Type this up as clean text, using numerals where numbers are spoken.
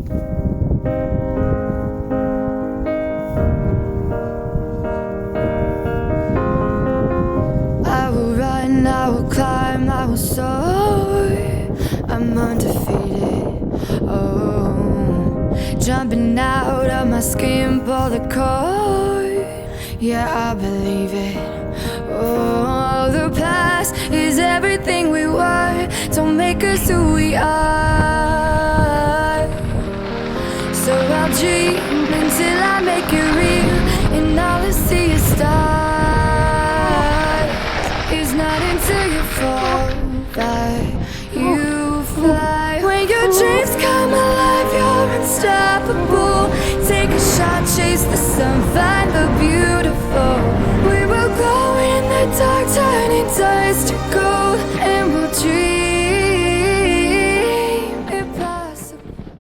I will run, I will climb, I will soar. I'm undefeated. Oh, jumping out of my skin, pull the cord. Yeah, I believe it. Oh, the past is everything we were. Don't make us who we are. So I'll dream until I make it real, and all I see is stars.